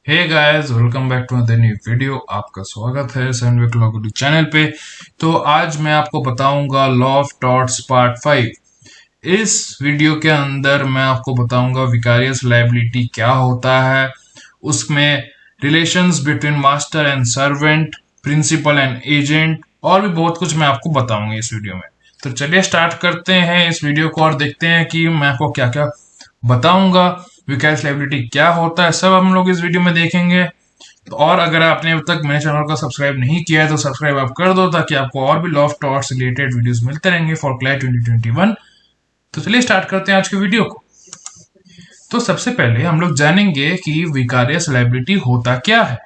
Hey guys, welcome back to other new video. आपका स्वागत है सैंडविक लॉ चैनल पे। तो आज मैं आपको बताऊंगा लॉ ऑफ टॉर्ट्स पार्ट 5। इस वीडियो के अंदर मैं आपको बताऊंगा विकारियस लायबिलिटी क्या होता है, उसमें relations between master and servant, principal and agent, और भी बहुत कुछ मैं आपको बताऊंगा इस वीडियो में। तो चलिए स्टार्ट करते हैं इस वीडियो को और देखते हैं कि मैं आपको क्या क्या बताऊंगा, विकास लायबिलिटी क्या होता है, सब हम लोग इस वीडियो में देखेंगे। तो और अगर आपने अब तक मेरे चैनल को सब्सक्राइब नहीं किया है तो सब्सक्राइब आप कर दो, ताकि आपको और भी law of torts related videos मिलते रहेंगे फॉर क्लैट 2021। तो चलिए स्टार्ट करते हैं आज की वीडियो को। तो सबसे पहले हम लोग जानेंगे कि विकारियस लायबिलिटी होता क्या है।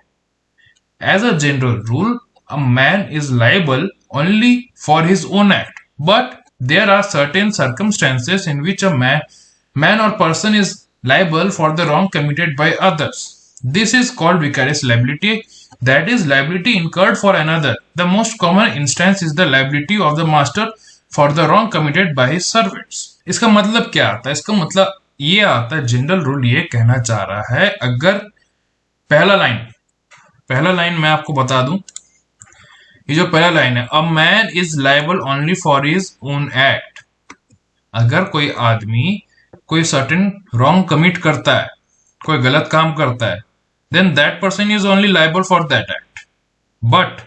As a general rule, a man is liable only for his own act, but there are certain circumstances in which a man or person is liable for the wrong committed by others. This is called vicarious liability, that is liability incurred for another. The most common instance is the liability of the master for the wrong committed by his servants. इसका मतलब क्या आता है? इसका मतलब ये आता है, जनरल रूल ये कहना चाह रहा है, अगर पहला लाइन मैं आपको बता दूं, ये जो पहला लाइन है, अ man is liable only for his own act. अगर कोई आदमी कोई सर्टेन रॉन्ग कमिट करता है, कोई गलत काम करता है, then that person is only liable for that act. But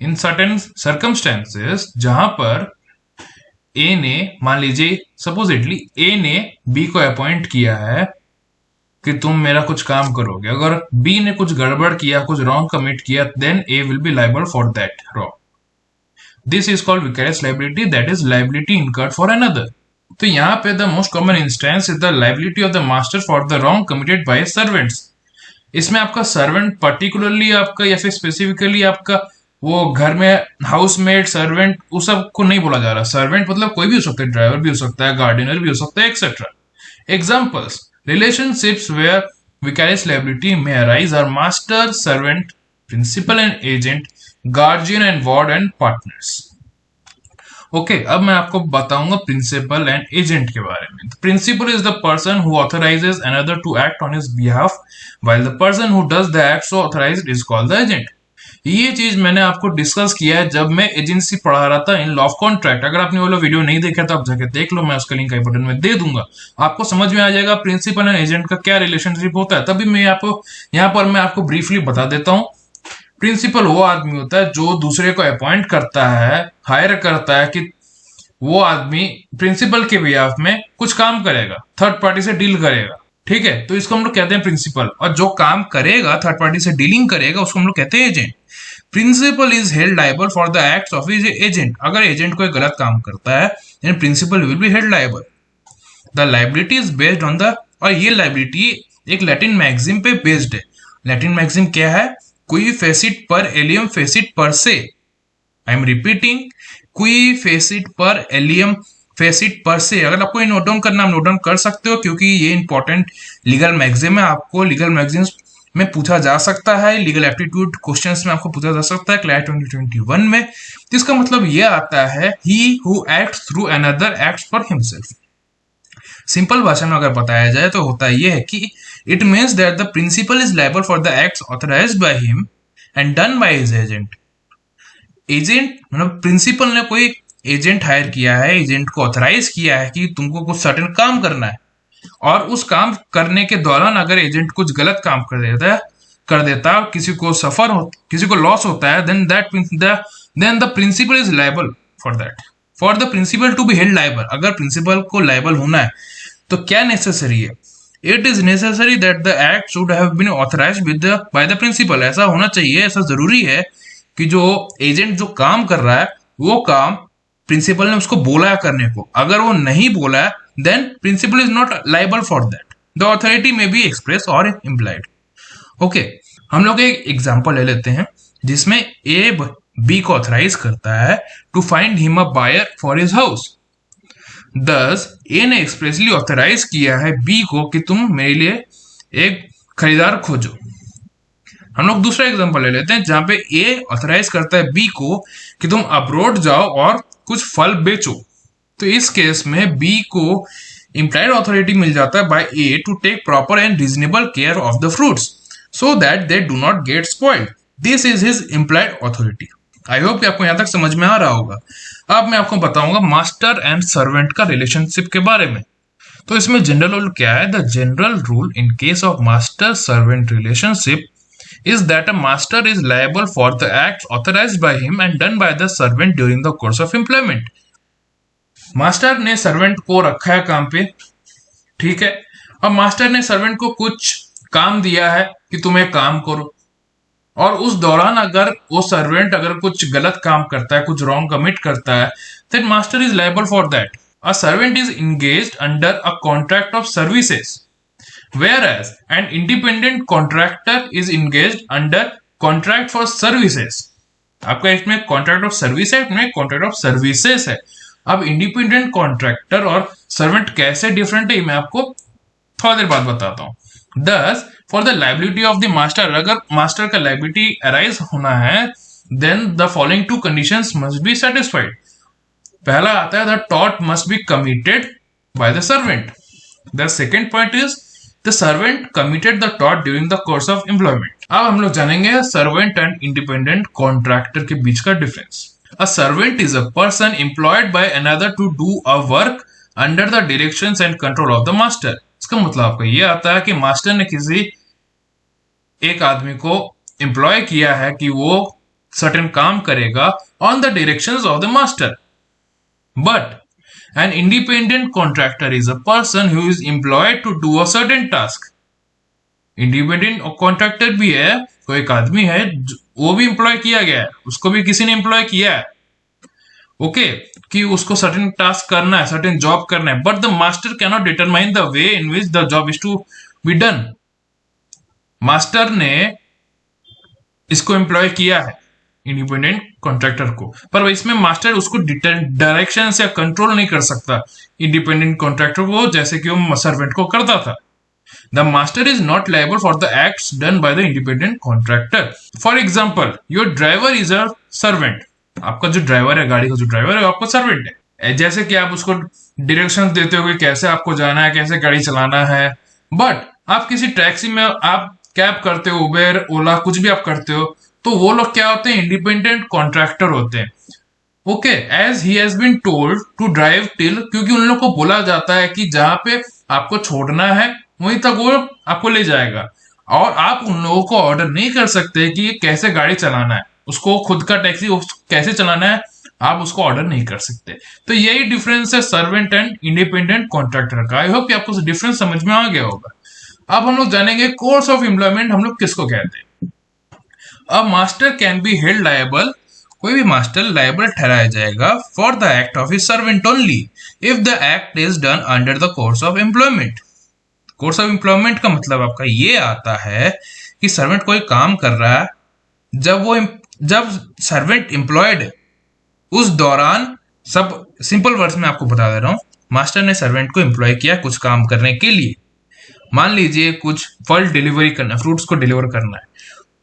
in certain circumstances, जहां पर ए ने, मान लीजिए सपोजिटली ए ने बी को अपॉइंट किया है कि तुम मेरा कुछ काम करोगे, अगर बी ने कुछ गड़बड़ किया, कुछ रॉन्ग कमिट किया, then A will be liable for that wrong. This is called vicarious liability, that is liability incurred for another. तो यहाँ पे the most common instance is the liability of the master for the wrong committed by servants. इसमें आपका servant particularly आपका या फिर specifically आपका वो घर में हाउसमेड सर्वेंट, उस सब को नहीं बोला जा रहा। सर्वेंट मतलब कोई भी हो सकता है, ड्राइवर भी हो सकता है, गार्डनर भी हो सकता है, etcetera. Examples: relationships where vicarious liability may arise are master, servant, principal and agent, guardian and ward and partners. Okay, अब मैं आपको बताऊंगा प्रिंसिपल एंड एजेंट के बारे में। Principal is the person who authorises another to act on his behalf, while the person who does the act so authorised is called the agent. ये चीज मैंने आपको डिस्कस किया है जब मैं एजेंसी पढ़ा रहा था इन लॉ ऑफ कॉन्ट्रैक्ट। अगर आपने वो वाला वीडियो नहीं देखा तो आप जाके देख लो, मैं उसका लिंक आई बटन में दे दूंगा। आपको समझ में आ जाएगा प्रिंसिपल एंड एजेंट का क्या रिलेशनशिप होता है। तभी मैं आपको यहाँ पर मैं आपको ब्रीफली बता देता हूँ। प्रिंसिपल वो आदमी होता है जो दूसरे को अपॉइंट करता है, हायर करता है कि वो आदमी प्रिंसिपल के बिहाफ में कुछ काम करेगा, थर्ड पार्टी से डील करेगा। ठीक है, तो इसको हम लोग कहते हैं प्रिंसिपल। और जो काम करेगा, थर्ड पार्टी से डीलिंग करेगा, उसको हम लोग कहते हैं agent. Principal is held liable for the acts of his agent. अगर एजेंट कोई गलत काम करता है, then principal will be held liable. The liability is based on the, और ये लायबिलिटी एक लैटिन मैक्सिम पे बेस्ड है। लैटिन मैक्सिम क्या है? Qui facit per alium facit per se. I am repeating, qui facit per alium facit per se. अगर आपको ये नोट डाउन करना, आप नोट डाउन कर सकते हो, क्योंकि ये इंपॉर्टेंट लीगल मैगजीन है। आपको लीगल मैगजीन में पूछा जा सकता है, लीगल एप्टीट्यूड क्वेश्चंस में आपको पूछा जा सकता है क्लैट 2021 में। जिसका मतलब ये आता है, he who acts through another acts for himself. Simple भाषा में अगर बताया जाए तो होता ये है कि it means that the principal is liable for the acts authorised by him and done by his agent. Agent मतलब प्रिंसिपल ने कोई एजेंट हायर किया है, एजेंट को ऑथराइज किया है कि तुमको कुछ सर्टेन काम करना है, और उस काम करने के दौरान अगर एजेंट कुछ गलत काम कर देता किसी को सफर हो, किसी को लॉस होता है, then the principal is liable for that. For the principal to be held liable, अगर प्रिंसिपल को लायबल होना है तो क्या नेसेसरी है? It is necessary that the act should have been authorised by the principal. ऐसा होना चाहिए, ऐसा जरूरी है कि जो एजेंट जो काम कर रहा है, वो काम प्रिंसिपल ने उसको बोला है करने को। अगर वो नहीं बोला है, then principal is not liable for that. The authority may be express or implied. Okay, हम लोग एक एग्जांपल ले लेते हैं जिसमें ए बी को ऑथराइज करता है to find him a buyer for his house. दस ए ने एक्सप्रेसली ऑथराइज किया है बी को कि तुम मेरे लिए एक खरीदार खोजो। हम लोग दूसरा एग्जांपल ले लेते हैं जहां पे ए ऑथराइज करता है बी को कि तुम अब्रोड जाओ और कुछ फल बेचो। तो इस केस में बी को इम्प्लाइड ऑथोरिटी मिल जाता है by A to take proper and reasonable care of the fruits. so that they do not get spoiled. This is his implied authority. I hope कि आपको यहां तक समझ में आ रहा होगा. अब मैं आपको बताऊंगा मास्टर एंड सर्वेंट का रिलेशनशिप के बारे में. तो इसमें जनरल रूल क्या है? The general rule in case of master servant relationship is that a master is liable for the acts authorized by him and done by the servant during the course of employment. Master ने servant को रखा है काम पे, ठीक है. अब master ने सर्वेंट को कुछ काम दिया है कि तुम एक काम करो, और उस दौरान अगर वो सर्वेंट अगर कुछ गलत काम करता है, कुछ रॉन्ग कमिट करता है, then master is liable for that. A servant is engaged under a contract of services, whereas an independent contractor is engaged under contract for services. आपका इसमें कॉन्ट्रैक्ट ऑफ सर्विस है, इसमें कॉन्ट्रैक्ट ऑफ सर्विसेज है. अब independent contractor और servant कैसे different है मैं आपको थोड़ा देर बाद बताता हूं. Thus, for the liability of the master, अगर मास्टर का liability arise होना है, then the following two conditions must be satisfied. पहला आता है the tort must be committed by the servant. The second point is the servant committed the tort during the course of employment. अब हम लोग जानेंगे servant and independent contractor के बीच का difference. A servant is a person employed by another to do a work under the directions and control of the master. इसका मतलब आपका ये आता है कि मास्टर ने किसी एक आदमी को एम्प्लॉय किया है कि वो सर्टेन काम करेगा on the directions of the master. But an independent contractor is a person who is employed to do a certain task. Independent contractor भी है, कोई एक आदमी है, वो भी एम्प्लॉय किया गया है, उसको भी किसी ने एम्प्लॉय किया है, ओके, कि उसको सर्टेन टास्क करना है, सर्टेन जॉब करना है. But the master can not determine the way in which the job is to be done. Master ने इसको एम्प्लॉय किया है इंडिपेंडेंट कॉन्ट्रैक्टर को, पर इसमें मास्टर उसको डायरेक्शन या कंट्रोल नहीं कर सकता इंडिपेंडेंट कॉन्ट्रैक्टर को, जैसे कि वो सर्वेंट को करता था. The master is not liable for the acts done by the independent contractor. For example, your driver is a servant. आपका जो ड्राइवर है, गाड़ी का जो ड्राइवर है, वो आपका सर्वेंट है. जैसे कि आप उसको डायरेक्शंस देते हो कि कैसे आपको जाना है, कैसे गाड़ी चलाना है. बट आप किसी टैक्सी में आप कैब करते हो, उबेर, ओला, कुछ भी आप करते हो, तो वो लोग क्या होते हैं? इंडिपेंडेंट कॉन्ट्रैक्टर होते हैं. Okay, as he has been told to drive till, क्योंकि उन लोग को बोला जाता है कि जहां पे आपको छोड़ना है वहीं तक वो आपको ले जाएगा, और आप उन लोगों को ऑर्डर नहीं कर सकते कि कैसे गाड़ी चलाना है, उसको खुद का टैक्सी कैसे चलाना है, आप उसको ऑर्डर नहीं कर सकते. तो यही डिफरेंस है सर्वेंट एंड इंडिपेंडेंट कॉन्ट्रैक्टर का. आई होप कि आपको डिफरेंस समझ में आ गया होगा. अब हम लोग जानेंगे कोर्स ऑफ एम्प्लॉयमेंट हम लोग किसको कहते हैं. अब master can be held liable, कोई भी मास्टर लायबल ठहराया जाएगा for the act of his servant only if the act is done under the course of employment. Course of employment का मतलब आपका ये आता है कि सर्वेंट कोई काम कर रहा है, जब सर्वेंट एम्प्लॉयड है उस दौरान, सब सिंपल वर्ड्स में आपको बता दे रहा हूं, मास्टर ने सर्वेंट को एम्प्लॉय किया कुछ काम करने के लिए. मान लीजिए कुछ फल डिलीवरी करना, फ्रूट्स को डिलीवर करना है,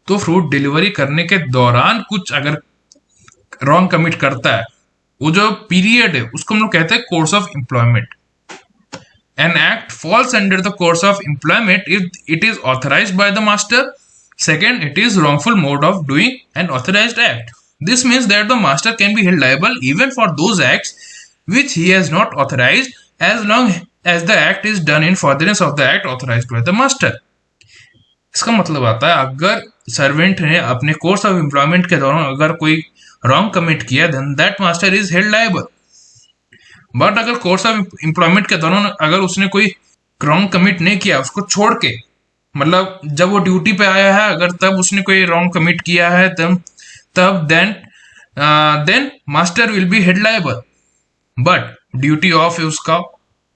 तो फ्रूट डिलीवरी करने के दौरान कुछ अगर रॉन्ग कमिट करता है, वो जो पीरियड है उसको हम लोग कहते हैं course of employment. An act falls under the course of employment if it is authorized by the master. Second, it is wrongful mode of doing an authorized act. This means that the master can be held liable even for those acts which he has not authorized as long as the act is done in furtherance of the act authorized by the master. इसका मतलब आता है अगर servant ने अपने course of employment के दौरान अगर कोई रॉन्ग कमिट किया, then that master is held liable. But अगर कोर्स ऑफ एम्प्लॉयमेंट के दौरान अगर उसने कोई रॉन्ग कमिट नहीं किया, उसको छोड़ के, मतलब जब वो ड्यूटी पे आया है अगर तब उसने कोई रॉन्ग कमिट किया है, तब then master will be held liable. But duty off है उसका,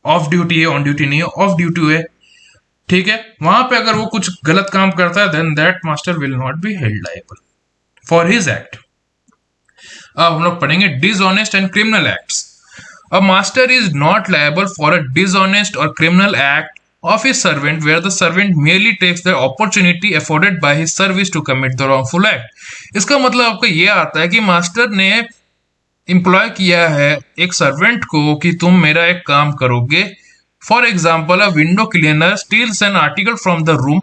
ऑफ ड्यूटी है, ऑन ड्यूटी नहीं है, ऑफ ड्यूटी है, ठीक है, वहां पे अगर वो कुछ गलत काम करता है, then that master will not be held liable for his act. अब हम लोग पढ़ेंगे dishonest and criminal acts. A master is not liable for a dishonest or criminal act of his servant where the servant merely takes the opportunity afforded by his service to commit the wrongful act. इसका मतलब आपका ये आता है कि master ने employ किया है एक सर्वेंट को कि तुम मेरा एक काम करोगे. For example, a window cleaner steals an article from the room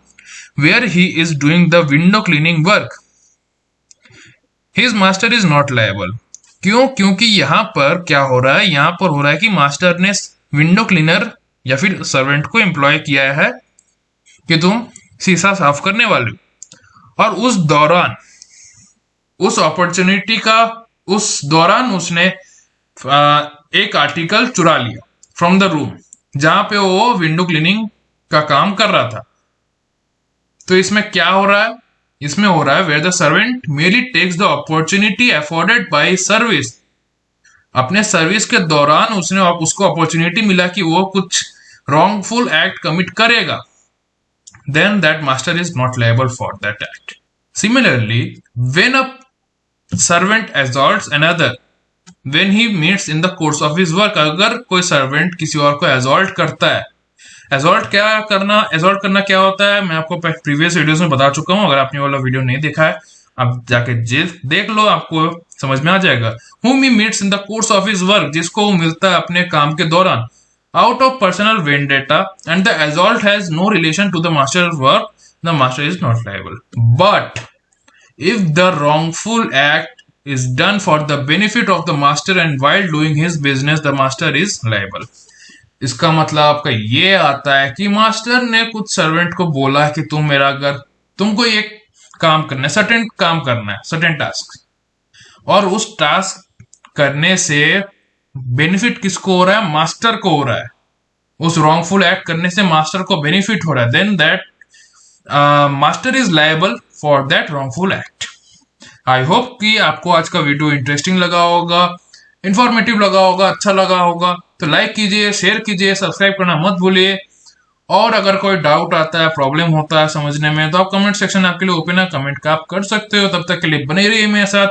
where he is doing the window cleaning work. His master is not liable. क्यों? क्योंकि यहां पर क्या हो रहा है, यहां पर हो रहा है कि मास्टर ने विंडो क्लीनर या फिर सर्वेंट को एम्प्लॉय किया है कि तुम शीशा साफ करने वाले हो, और उस दौरान, उस अपॉर्चुनिटी का, उस दौरान उसने एक आर्टिकल चुरा लिया फ्रॉम द रूम जहां पे वो विंडो क्लीनिंग का काम कर रहा था। तो इसमें क्या हो रहा है? इसमें हो रहा है where the servant merely takes the opportunity afforded by service. अपने सर्विस के दौरान उसको अपॉर्चुनिटी मिला कि वो कुछ wrongful act commit करेगा, then that master is not liable for that act. Similarly, when a servant assaults another when he meets in the course of his work, अगर कोई सर्वेंट किसी और को assault करता है, assault करना क्या होता है मैं आपको प्रीवियस वीडियोस में बता चुका हूं। अगर आपने वाला वीडियो नहीं देखा है आप जाके देख लो, आपको समझ में आ जाएगा। whom he meets in the course of his work, जिसको वो मिलता है अपने काम के दौरान, out of personal vendetta, and the assault has no relation to the master's work, the master is not liable. But if the wrongful act is done for the benefit of the master and while doing his business, the master is liable. इसका मतलब आपका ये आता है कि master ने कुछ servant को बोला कि तुमको ये काम करना है, सर्टेन काम करना है, सर्टेन टास्क, और उस टास्क करने से बेनिफिट किसको हो रहा है? मास्टर को हो रहा है। उस रॉन्गफुल एक्ट करने से मास्टर को बेनिफिट हो रहा है, then that master is liable for that wrongful act. I hope कि आपको आज का वीडियो इंटरेस्टिंग लगा होगा, इंफॉर्मेटिव लगा होगा, अच्छा लगा होगा। तो लाइक कीजिए, शेयर कीजिए, सब्सक्राइब करना मत भूलिए। और अगर कोई डाउट आता है, प्रॉब्लम होता है समझने में, तो आप कमेंट सेक्शन आपके लिए ओपन है, कमेंट का आप कर सकते हो। तब तक के लिए बने रहिए मेरे साथ।